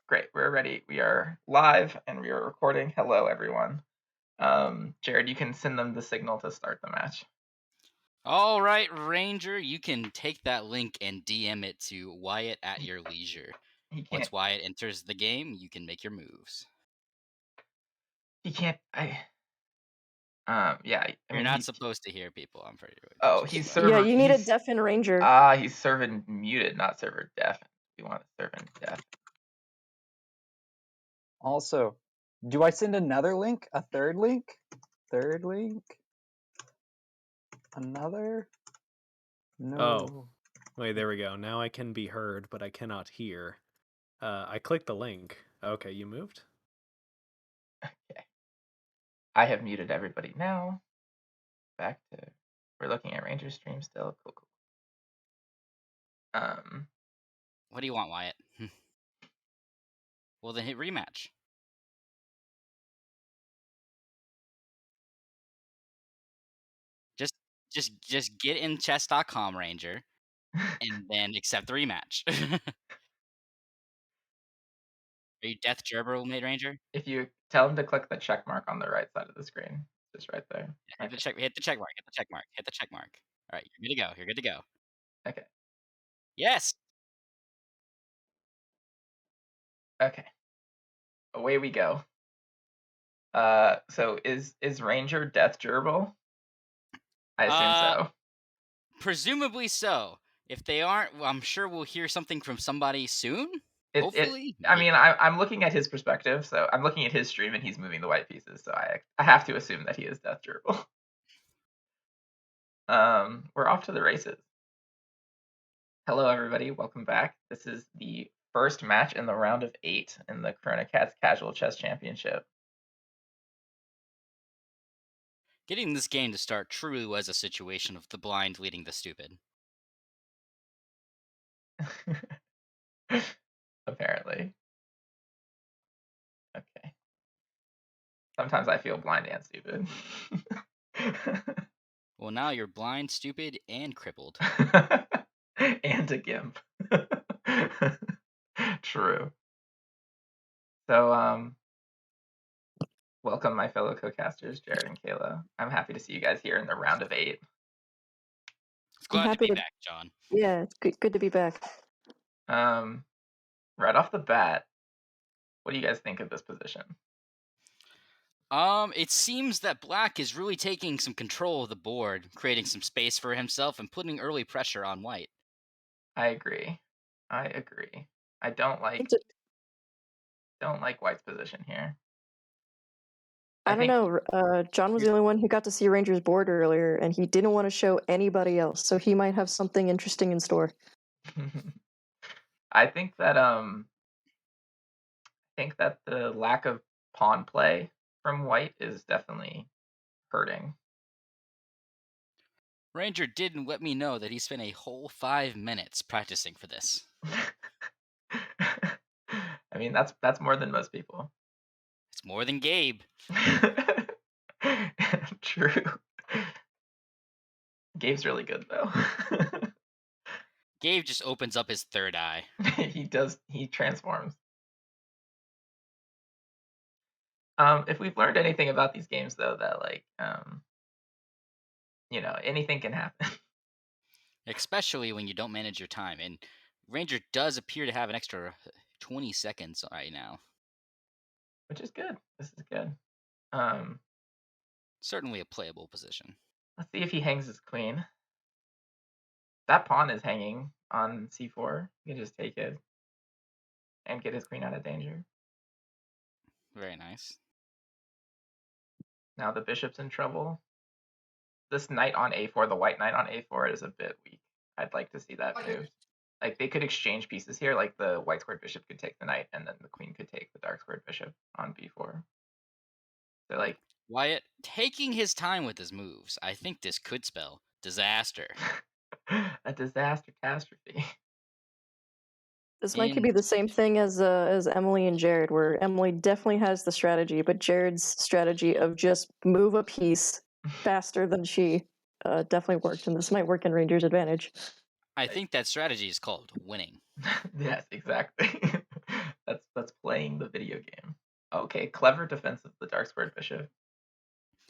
Great, we're ready. We are live and we are recording. Hello, everyone. Jared, you can send them the signal to start the match. All right, Ranger, you can take that link and DM it to Wyatt at your leisure. He can't. Once Wyatt enters the game, you can make your moves. He can't. Yeah. I You're mean, not supposed to hear people. I'm pretty sure. Oh, he's But server. Yeah, you need a he's deafened ranger. he's server muted, not server deaf. We want a server deaf. Also, do I send another link? A third link? Third link? Another? No. Oh. Wait, there we go. Now I can be heard, but I cannot hear. I clicked the link. Okay, you moved? Okay. I have muted everybody now. Back to we're looking at Ranger stream still. Cool. what do you want, Wyatt? Well, then hit rematch. Just get in chess.com, Ranger, and then accept the rematch. Are you Death Gerbil made Ranger? If you tell him to click the check mark on the right side of the screen, just right there. Yeah, hit the check mark. Hit the check mark. All right, you're good to go. Okay. Yes. Okay. Away we go. So is Ranger Death Gerbil? I assume so. Presumably so. If they aren't, well, I'm sure we'll hear something from somebody soon. Hopefully. I mean, I'm looking at his perspective, so I'm looking at his stream and he's moving the white pieces, so I have to assume that he is Death Gerbil. We're off to the races. Hello, everybody. Welcome back. This is the first match in the round of 8 in the Corona Cats Casual Chess Championship. Getting this game to start truly was a situation of the blind leading the stupid. Apparently. Okay. Sometimes I feel blind and stupid. Well, now you're blind, stupid, and crippled. And a gimp. True. So, welcome my fellow co-casters, Jared and Kayla. I'm happy to see you guys here in the round of 8. It's glad to be back, John. Yeah, it's good to be back. Right off the bat, what do you guys think of this position? It seems that Black is really taking some control of the board, creating some space for himself and putting early pressure on White. I agree. I don't like White's position here. I don't know. John was the only one who got to see Ranger's board earlier, and he didn't want to show anybody else, so he might have something interesting in store. I think that the lack of pawn play from White is definitely hurting. Ranger didn't let me know that he spent a whole 5 minutes practicing for this. I mean, that's more than most people. It's more than Gabe. True. Gabe's really good, though. Gabe just opens up his third eye. He transforms. If we've learned anything about these games, though, that, like, anything can happen. Especially when you don't manage your time. And Ranger does appear to have an extra 20 seconds right now. Which is good. This is good. Certainly a playable position. Let's see if he hangs his queen. That pawn is hanging on c4. You can just take it and get his queen out of danger. Very nice. Now the bishop's in trouble. This knight on a4, the white knight on a4 is a bit weak. I'd like to see that moved. Like, they could exchange pieces here. Like, the white squared bishop could take the knight, and then the queen could take the dark squared bishop on b4. So, like... Wyatt, taking his time with his moves, I think this could spell disaster. A disaster catastrophe. This could be the same thing as Emily and Jared, where Emily definitely has the strategy, but Jared's strategy of just move a piece faster than she definitely worked, and this might work in Ranger's advantage. I think that strategy is called winning. Yes, exactly. that's playing the video game. Okay, clever defense of the dark squared bishop.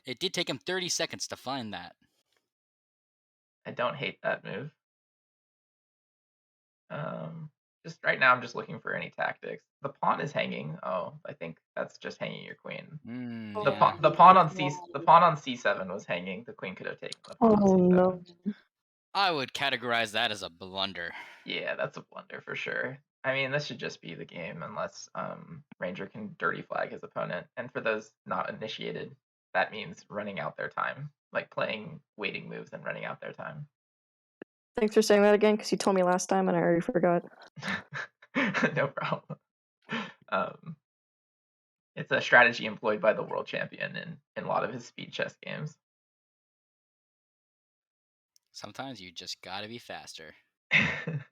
It did take him 30 seconds to find that. I don't hate that move. Just right now, I'm just looking for any tactics. The pawn is hanging. Oh, I think that's just hanging your queen. The Yeah. pawn on c7 was hanging. The queen could have taken the pawn on Oh c7. no. I would categorize that as a blunder. Yeah, that's a blunder for sure. I mean, this should just be the game unless Ranger can dirty flag his opponent. And for those not initiated, that means running out their time, like playing waiting moves and running out their time. Thanks for saying that again, because you told me last time and I already forgot. No problem. It's a strategy employed by the world champion in a lot of his speed chess games. Sometimes you just gotta be faster. That's an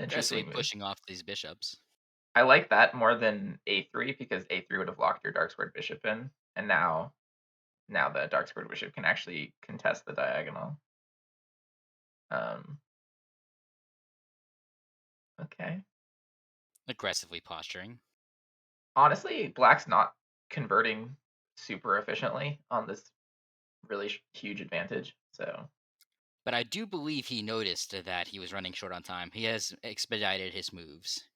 Especially interesting move. pushing off these bishops. I like that more than a3 because a3 would have locked your dark squared bishop in, and now the dark squared bishop can actually contest the diagonal. Okay. Aggressively posturing. Honestly, black's not converting super efficiently on this really huge advantage, so. But I do believe he noticed that he was running short on time. He has expedited his moves.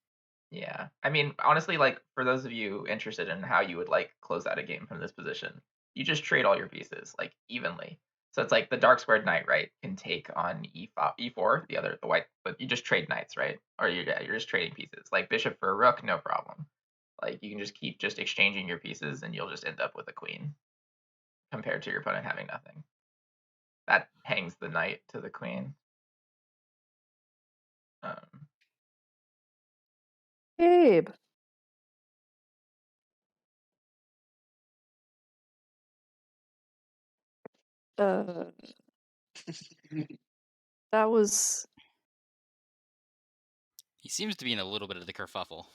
Yeah. I mean, honestly, like, for those of you interested in how you would, like, close out a game from this position, you just trade all your pieces, like, evenly. So it's like the dark squared knight, right, can take on e4, the white, but you just trade knights, right? Or you're just trading pieces. Like bishop for a rook, no problem. Like, you can just keep just exchanging your pieces, and you'll just end up with a queen, compared to your opponent having nothing. That hangs the knight to the queen. Gabe. That was. He seems to be in a little bit of the kerfuffle.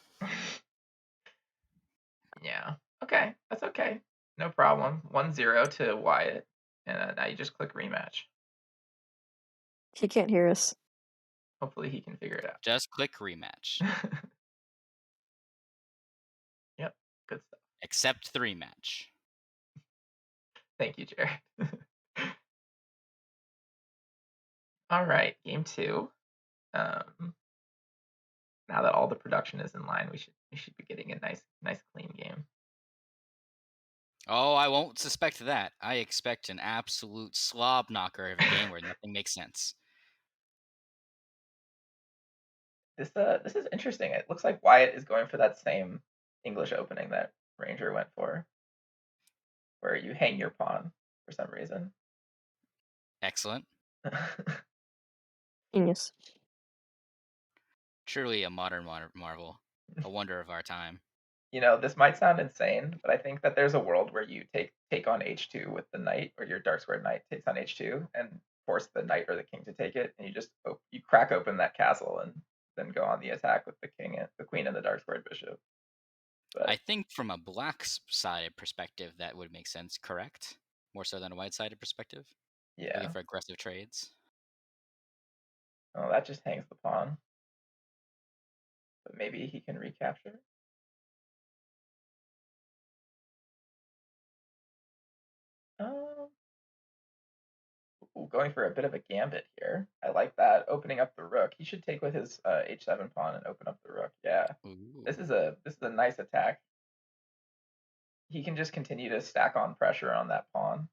Yeah. Okay. That's okay. No problem. 1-0 to Wyatt. And now you just click rematch. He can't hear us. Hopefully he can figure it out. Just click rematch. Yep. Good stuff. Accept the rematch. Thank you, Jared. All right. Game 2. Now that all the production is in line, we should be getting a nice clean game. Oh, I won't suspect that. I expect an absolute slob knocker of a game where nothing makes sense. This is interesting. It looks like Wyatt is going for that same English opening that Ranger went for, where you hang your pawn for some reason. Excellent. Genius. Truly a modern marvel. A wonder of our time. You know, this might sound insane, but I think that there's a world where you take on h2 with the knight, or your dark squared knight takes on h2 and force the knight or the king to take it, and you just you crack open that castle and then go on the attack with the king and the queen and the dark squared bishop. But I think from a black-sided perspective, that would make sense, correct? More so than a white-sided perspective? yeah. Looking for aggressive trades? Oh, that just hangs the pawn. But maybe he can recapture. Going for a bit of a gambit here. I like that. Opening up the rook. He should take with his h7 pawn and open up the rook. Yeah. Ooh. This is a nice attack. He can just continue to stack on pressure on that pawn.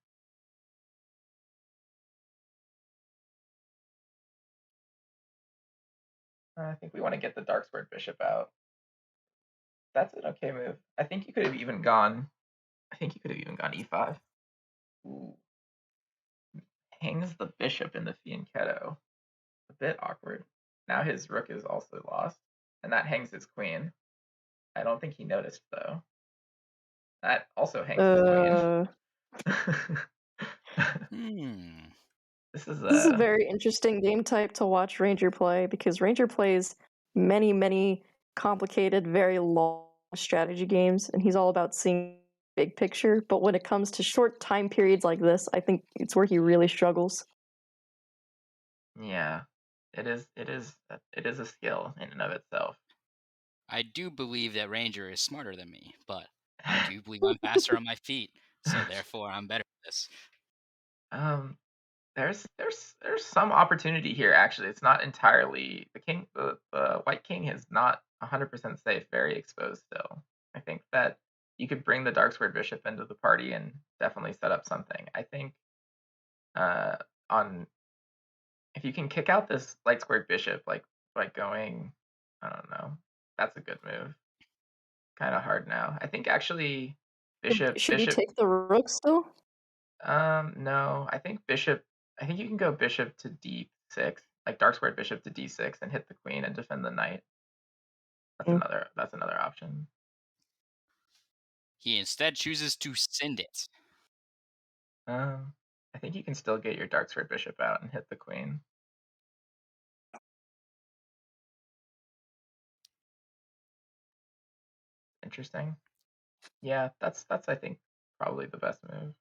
I think we want to get the dark squared bishop out. That's an okay move. I think you could have even gone. e5. Ooh. Hangs the bishop in the fianchetto. A bit awkward. Now his rook is also lost, and that hangs his queen. I don't think he noticed though. That also hangs the queen. This is a very interesting game type to watch Ranger play, because Ranger plays many, many complicated, very long strategy games, and he's all about seeing big picture. But when it comes to short time periods like this, I think it's where he really struggles. Yeah, it is a skill in and of itself. I do believe that Ranger is smarter than me, but I do believe I'm faster on my feet, so therefore I'm better at this. There's some opportunity here actually. It's not entirely the white king is not 100% safe, very exposed still. I think that you could bring the dark squared bishop into the party and definitely set up something. I think on if you can kick out this light squared bishop like going, I don't know, that's a good move. Kind of hard now. I think actually Should he bishop. take the rook still? No, I think bishop. I think you can go bishop to d6, like dark squared bishop to d6, and hit the queen and defend the knight. That's Mm. another option. He instead chooses to send it. I think you can still get your dark squared bishop out and hit the queen. Interesting. Yeah, that's I think probably the best move.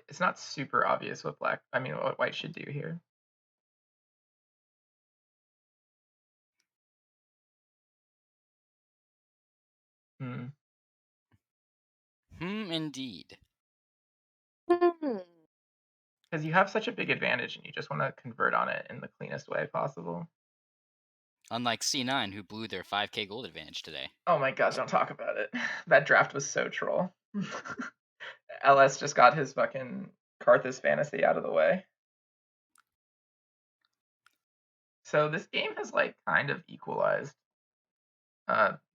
It's not super obvious what what white should do here. Indeed. Because you have such a big advantage and you just want to convert on it in the cleanest way possible. Unlike C9, who blew their 5k gold advantage today. Oh my god, don't talk about it. That draft was so troll. LS just got his fucking Karthus fantasy out of the way. So this game has like kind of equalized.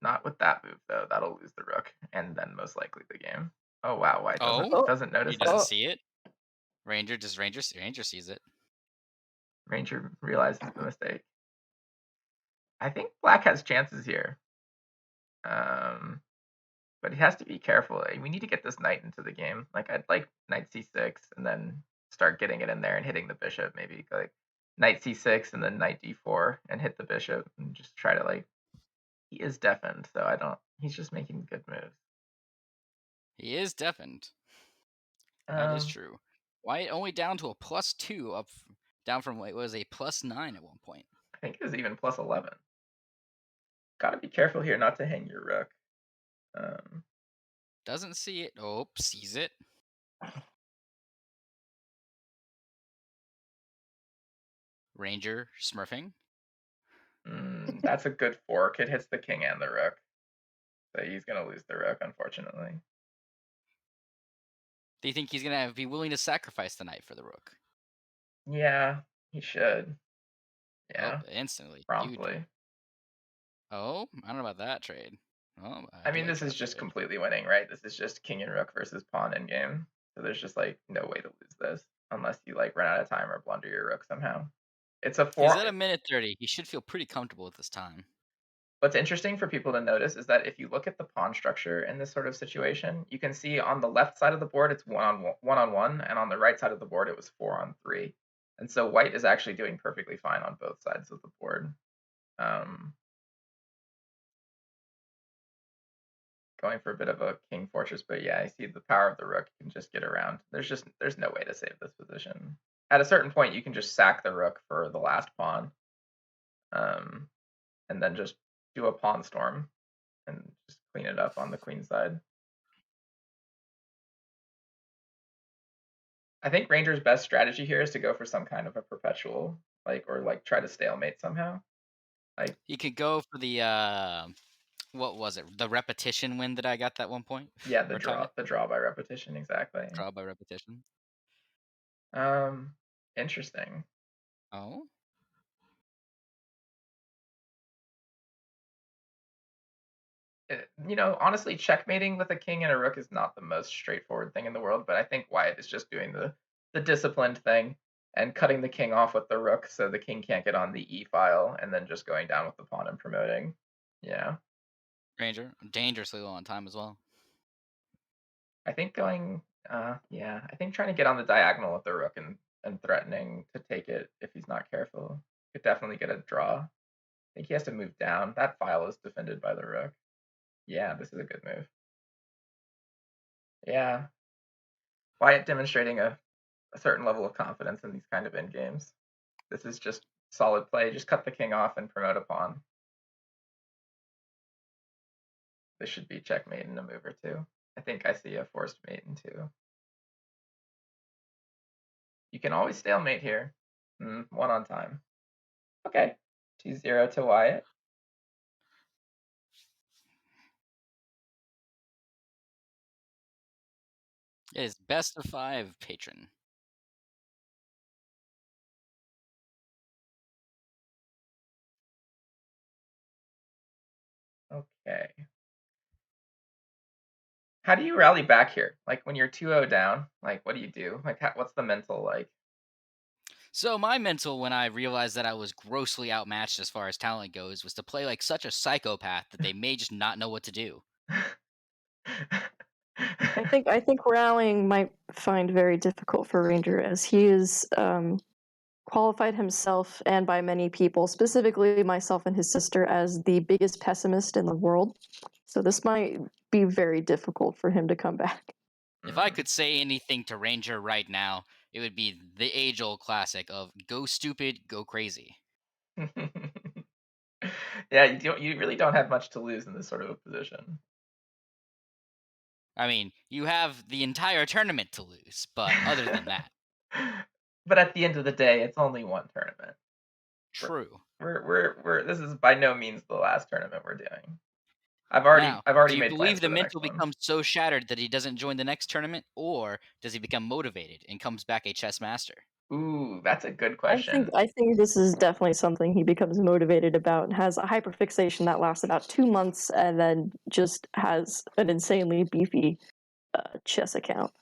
Not with that move though. That'll lose the rook and then most likely the game. Oh wow, White doesn't notice He doesn't that. see it. Ranger sees it. Ranger realizes the mistake. I think Black has chances here. But he has to be careful. We need to get this knight into the game. Like I'd like knight c6 and then start getting it in there and hitting the bishop. Maybe like knight c6 and then knight d4 and hit the bishop and just try to like. He is deafened, so I don't. He's just making good moves. He is deafened. That is true. Wyatt only down to a +2 down from what was a +9 at one point. I think it was even +11. Gotta be careful here not to hang your rook. Doesn't see it. Oh, sees it. Ranger smurfing. That's a good fork. It hits the king and the rook. So he's gonna lose the rook, unfortunately. Do you think he's gonna be willing to sacrifice the knight for the rook? Yeah, he should. Yeah. Oh, instantly. Promptly. Huge. Oh, I don't know about that trade. Oh, I mean, this is just completely winning, right? This is just king and rook versus pawn in game. So there's just like no way to lose this unless you like run out of time or blunder your rook somehow. It's a 4. He's at a minute 30. He should feel pretty comfortable at this time. What's interesting for people to notice is that if you look at the pawn structure in this sort of situation, you can see on the left side of the board it's 1-on-1, and on the right side of the board it was 4-on-3. And so white is actually doing perfectly fine on both sides of the board. Going for a bit of a king fortress, but yeah, I see the power of the rook. You can just get around. There's no way to save this position. At a certain point, you can just sack the rook for the last pawn, and then just do a pawn storm and just clean it up on the queen side. I think Ranger's best strategy here is to go for some kind of a perpetual, or try to stalemate somehow. Like he could go for the what was it? The repetition win that I got that one point? Yeah, the draw by repetition, exactly. Draw by repetition. Interesting. Oh. Honestly, checkmating with a king and a rook is not the most straightforward thing in the world, but I think Wyatt is just doing the disciplined thing and cutting the king off with the rook so the king can't get on the e file, and then just going down with the pawn and promoting. Yeah. Ranger, dangerously low on time as well. I think trying to get on the diagonal with the rook and threatening to take it if he's not careful could definitely get a draw. I think he has to move down. That file is defended by the rook. Yeah, this is a good move. Yeah. Wyatt demonstrating a a certain level of confidence in these kind of end games. This is just solid play. Just cut the king off and promote a pawn. This should be checkmate in a move or two. I think I see a forced mate in two. You can always stalemate here. One on time. Okay. 2-0 to Wyatt. It is best of 5, patron. Okay. How do you rally back here? Like when you're 2-0 down, like what do you do? Like what's the mental like? So my mental when I realized that I was grossly outmatched as far as talent goes was to play like such a psychopath that they may just not know what to do. I think rallying might find very difficult for Ranger, as he is qualified himself and by many people, specifically myself and his sister, as the biggest pessimist in the world. So this might be very difficult for him to come back. If I could say anything to Ranger right now, it would be the age-old classic of "Go stupid, go crazy." Yeah, you really don't have much to lose in this sort of a position. I mean, you have the entire tournament to lose, but other than that, But at the end of the day, it's only one tournament. true. We're this is by no means the last tournament we're doing. I've Now, already do you made plans believe for the the next mental one. becomes so shattered that he doesn't join the next tournament, or does he become motivated and comes back a chess master? Ooh, that's a good I question. think this is definitely something he becomes motivated about, and has a hyperfixation that lasts about 2 months, and then just has an insanely beefy chess account.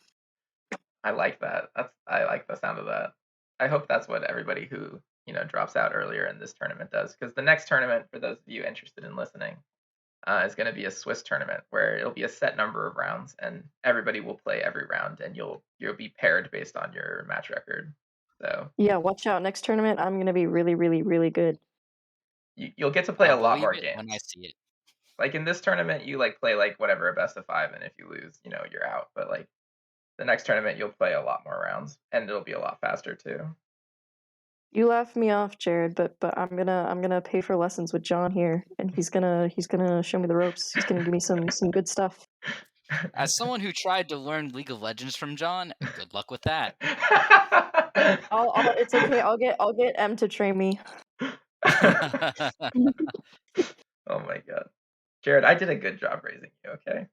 I like that. I like the sound of that. I hope that's what everybody who, drops out earlier in this tournament does, because the next tournament, for those of you interested in listening, is going to be a Swiss tournament where it'll be a set number of rounds, and everybody will play every round, and you'll be paired based on your match record. So Yeah, watch out. Next tournament, I'm going to be really, really, really good. you'll get to play I'll a lot believe more it games. when I see it. Like in this tournament, you play whatever, a best of 5, and if you lose, you're out. But the next tournament, you'll play a lot more rounds, and it'll be a lot faster too. You laugh me off, Jared, but I'm gonna pay for lessons with John here, and he's gonna show me the ropes. He's gonna give me some good stuff. As someone who tried to learn League of Legends from John, good luck with that. It's okay. I'll get M to train me. Oh my god, Jared, I did a good job raising you. Okay.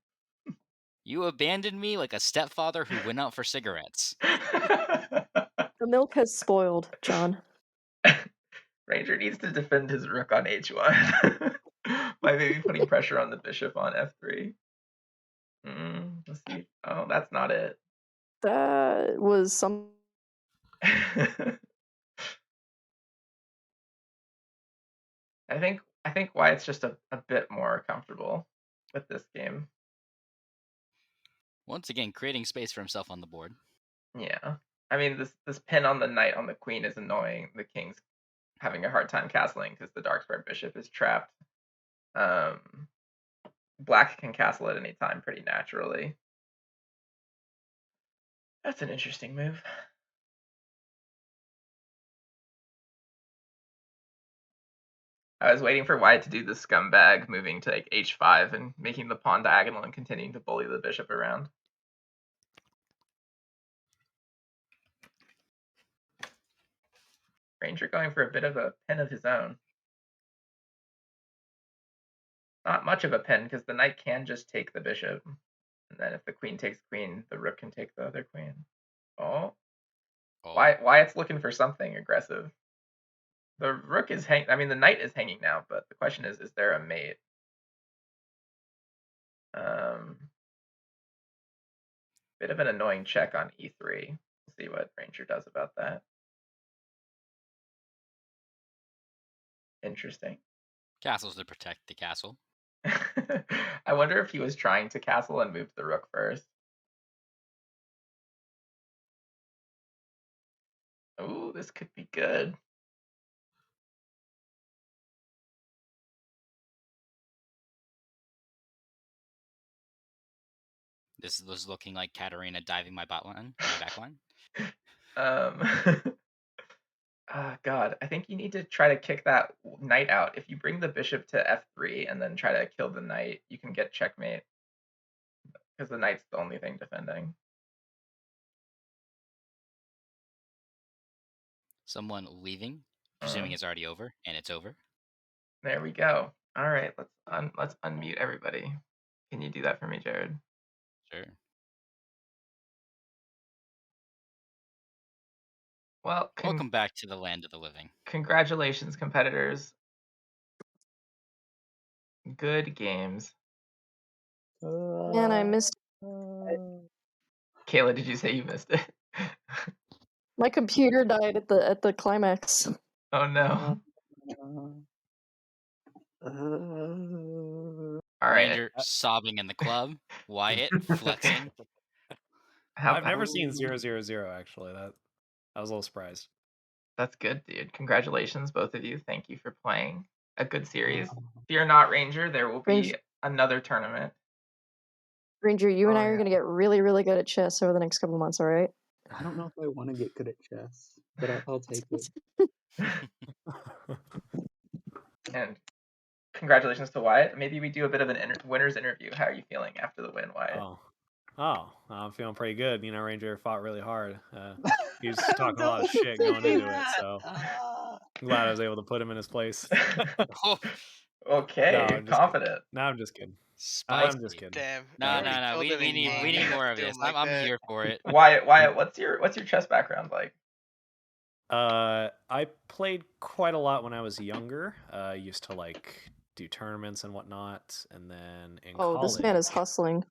You abandoned me like a stepfather who went out for cigarettes. The milk has spoiled, John. Ranger needs to defend his rook on h1 by maybe putting pressure on the bishop on f3. Let's see. Oh, that's not it. That was some. I think Wyatt's just a bit more comfortable with this game. Once again, creating space for himself on the board. Yeah. I mean, this pin on the knight on the queen is annoying. The king's having a hard time castling because the dark square bishop is trapped. Black can castle at any time pretty naturally. That's an interesting move. I was waiting for Wyatt to do the scumbag, moving to h5 and making the pawn diagonal and continuing to bully the bishop around. Ranger going for a bit of a pin of his own. Not much of a pin, because the knight can just take the bishop. And then if the queen takes queen, the rook can take the other queen. Oh. Wyatt's looking for something aggressive. The rook is the knight is hanging now, but the question is there a mate? Bit of an annoying check on e3. We'll see what Ranger does about that. Interesting. Castles to protect the castle. I wonder if he was trying to castle and move the rook first. Ooh, this could be good. This was looking like Katarina diving my back line. God, I think you need to try to kick that knight out. If you bring the bishop to f3 and then try to kill the knight, you can get checkmate. Because the knight's the only thing defending. Someone leaving, presuming it's already over, and it's over. There we go. All right, let's unmute everybody. Can you do that for me, Jared? Sure. Well, Welcome back to the land of the living. Congratulations, competitors. Good games. Man, I missed. Kayla, did you say you missed it? My computer died at the climax. Oh no. All right. Ranger sobbing in the club. Wyatt flexing. I've never seen 000 actually. I was a little surprised. That's good, dude. Congratulations, both of you. Thank you for playing a good series. Fear not, Ranger. There will be another tournament. Ranger, you and I are going to get really, really good at chess over the next couple months, all right? I don't know if I want to get good at chess, but I'll take it. And congratulations to Wyatt. Maybe we do a bit of an winner's interview. How are you feeling after the win, Wyatt? I'm feeling pretty good. You know, Ranger fought really hard. He was talking a lot of shit going into it, so I'm glad I was able to put him in his place. Okay, no, confident. No, I'm just kidding. Spicy. I'm just kidding. Damn. No. We need more of this. I'm here for it. Wyatt, what's your chess background like? I played quite a lot when I was younger. I used to like do tournaments and whatnot, and then in college, this man is hustling.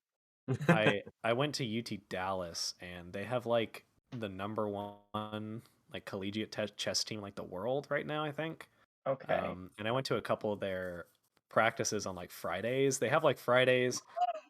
I went to UT Dallas, and they have like the #1 like collegiate chess team like the world right now, I think. Okay. And I went to a couple of their practices on like Fridays. They have like Fridays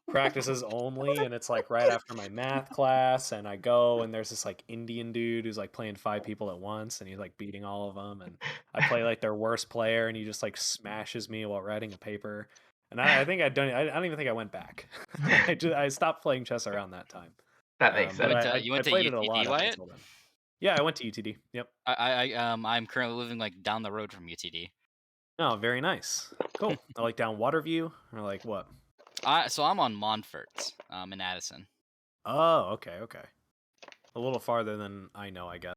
practices only, and it's like right after my math class, and I go, and there's this like Indian dude who's like playing 5 people at once, and he's like beating all of them, and I play like their worst player, and he just like smashes me while writing a paper. And I think I don't even think I went back. I stopped playing chess around that time. That makes sense. But you went I played to it a lot UTD, Wyatt? until then. Yeah, I went to UTD. Yep. I'm currently living like down the road from UTD. Oh, very nice. Cool. I like down Waterview, or like what? So I'm on Montfort, in Addison. Oh, okay. A little farther than I know, I guess.